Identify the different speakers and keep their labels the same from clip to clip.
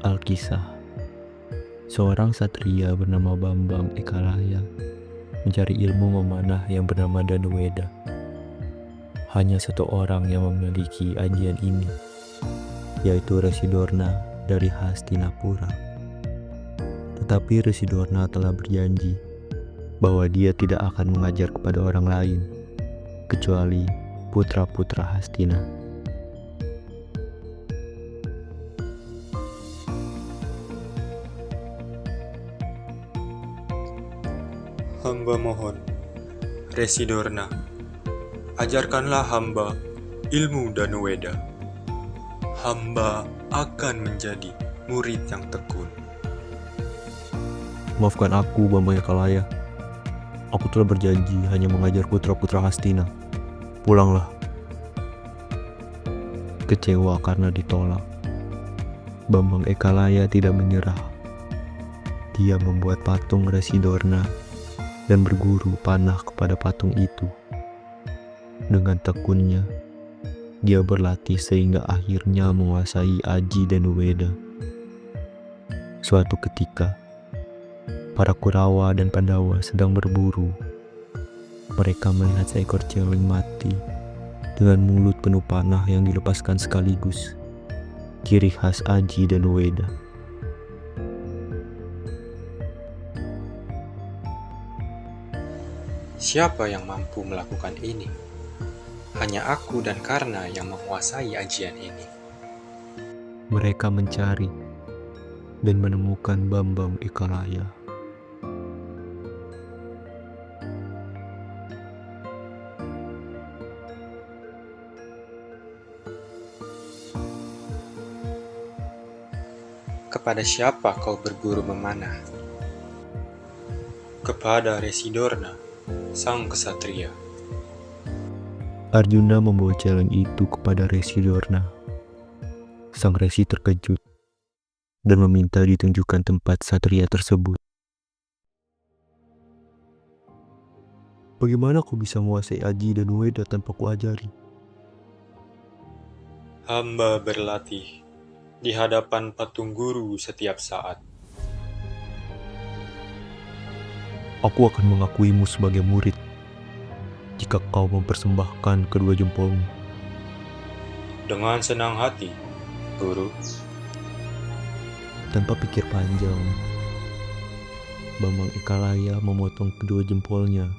Speaker 1: Alkisah. Seorang satria bernama Bambang Ekalaya mencari ilmu memanah yang bernama Danuweda. Hanya satu orang yang memiliki ajian ini, yaitu Resi Dorna dari Hastinapura. Tetapi Resi Dorna telah berjanji bahwa dia tidak akan mengajar kepada orang lain, kecuali putra-putra Hastina.
Speaker 2: Hamba mohon, Resi Dorna, ajarkanlah hamba ilmu Danuweda. Hamba akan menjadi murid yang tekun.
Speaker 1: Maafkan aku, Bambang Ekalaya. Aku telah berjanji hanya mengajar putra-putra Hastina. Pulanglah. Kecewa karena ditolak, Bambang Ekalaya tidak menyerah. Dia membuat patung Resi Dorna dan berguru panah kepada patung itu. Dengan tekunnya, dia berlatih sehingga akhirnya menguasai aji Danuweda. Suatu ketika, para Kurawa dan Pandawa sedang berburu. Mereka melihat seekor celeng mati dengan mulut penuh panah yang dilepaskan sekaligus, ciri khas aji Danuweda.
Speaker 2: Siapa yang mampu melakukan ini? Hanya aku dan Karna yang menguasai ajian ini.
Speaker 1: Mereka mencari dan menemukan Bambang Ekalaya.
Speaker 2: Kepada siapa kau berguru memanah? Kepada Resi Dorna, sang kesatria.
Speaker 1: Arjuna membawa celeng itu kepada Resi Dorna. Sang Resi terkejut dan meminta ditunjukkan tempat satria tersebut. Bagaimana kau bisa menguasai aji Danuweda tanpa kuajari?
Speaker 2: Hamba berlatih di hadapan patung guru setiap saat.
Speaker 1: Aku akan mengakuimu sebagai murid jika kau mempersembahkan kedua jempolmu.
Speaker 2: Dengan senang hati, Guru.
Speaker 1: Tanpa pikir panjang, Bambang Ekalaya memotong kedua jempolnya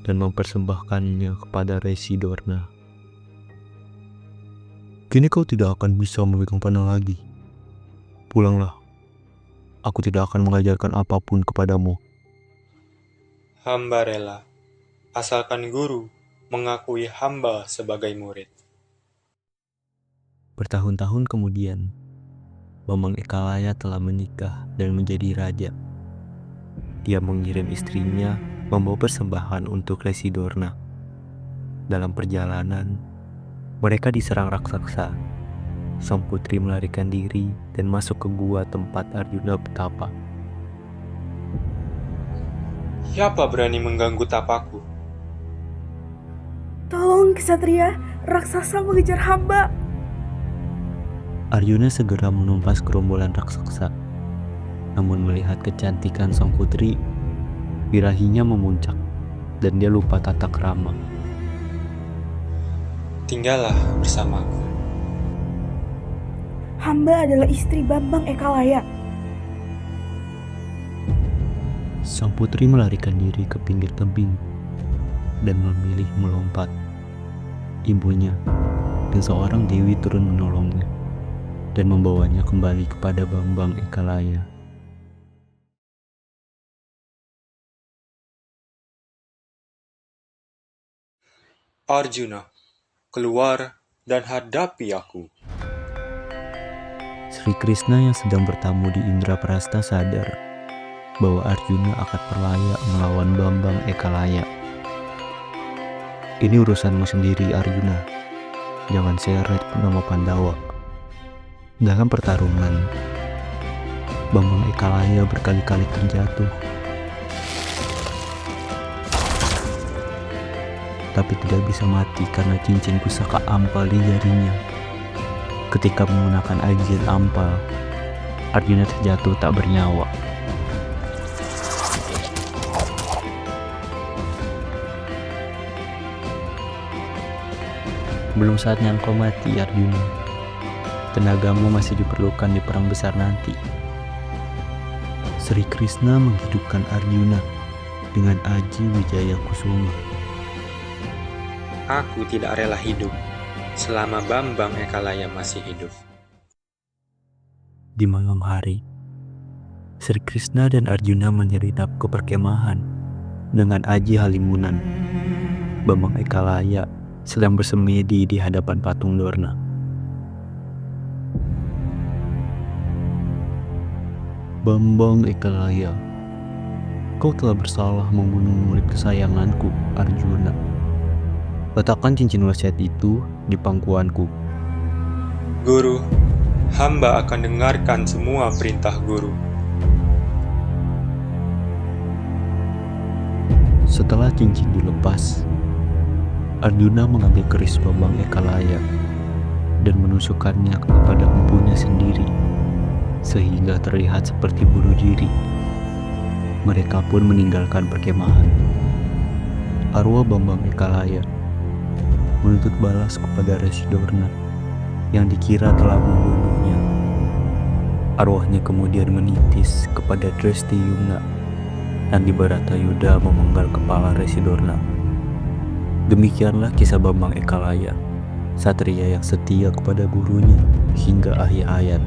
Speaker 1: dan mempersembahkannya kepada Resi Dorna. Kini kau tidak akan bisa memegang panah lagi. Pulanglah. Aku tidak akan mengajarkan apapun kepadamu.
Speaker 2: Hamba rela, asalkan guru mengakui hamba sebagai murid.
Speaker 1: Bertahun-tahun kemudian, Bambang Ekalaya telah menikah dan menjadi raja. Dia mengirim istrinya membawa persembahan untuk Resi Dorna. Dalam perjalanan, mereka diserang raksasa. Sang putri melarikan diri dan masuk ke gua tempat Arjuna bertapa.
Speaker 2: Siapa berani mengganggu tapaku?
Speaker 3: Tolong kesatria, raksasa mengejar hamba.
Speaker 1: Arjuna segera menumpas gerombolan raksasa. Namun melihat kecantikan sang putri, birahinya memuncak dan dia lupa tata krama.
Speaker 2: Tinggallah bersamaku.
Speaker 3: Hamba adalah istri Bambang Ekalaya.
Speaker 1: Sang putri melarikan diri ke pinggir tebing dan memilih melompat. Ibunya dan seorang dewi turun menolongnya dan membawanya kembali kepada Bambang Ekalaya.
Speaker 2: Arjuna, keluar dan hadapi aku.
Speaker 1: Sri Krishna yang sedang bertamu di Indraprastha sadar bahwa Arjuna akan berlayak melawan Bambang Ekalaya. Ini urusanmu sendiri, Arjuna. Jangan seret nama Pandawa. Dalam pertarungan, Bambang Ekalaya berkali-kali terjatuh. Tapi tidak bisa mati karena cincin pusaka ampal di jarinya. Ketika menggunakan ajian ampal, Arjuna terjatuh tak bernyawa. Belum saatnya engkau mati, Arjuna. Tenagamu masih diperlukan di perang besar nanti. Sri Krishna menghidupkan Arjuna dengan Aji Wijaya Kusuma.
Speaker 2: Aku tidak rela hidup selama Bambang Ekalaya masih hidup.
Speaker 1: Di malam hari, Sri Krishna dan Arjuna menyelinap ke perkemahan dengan Aji Halimunan. Bambang Ekalaya sedang bersemedi di hadapan patung Dorna. Bambang Ekalaya, kau telah bersalah membunuh murid kesayanganku, Arjuna. Letakkan cincin wasiat itu di pangkuanku.
Speaker 2: Guru, hamba akan dengarkan semua perintah guru.
Speaker 1: Setelah cincin dilepas, Arjuna mengambil keris Bambang Ekalaya dan menusukkannya kepada empunya sendiri, sehingga terlihat seperti bunuh diri. Mereka pun meninggalkan perkemahan. Arwah Bambang Ekalaya menuntut balas kepada Resi Dorna yang dikira telah membunuhnya. Arwahnya kemudian menitis kepada Drestayumna dan di Baratayuda memenggal kepala Resi Dorna. Demikianlah kisah Bambang Ekalaya, satria yang setia kepada gurunya hingga akhir hayat.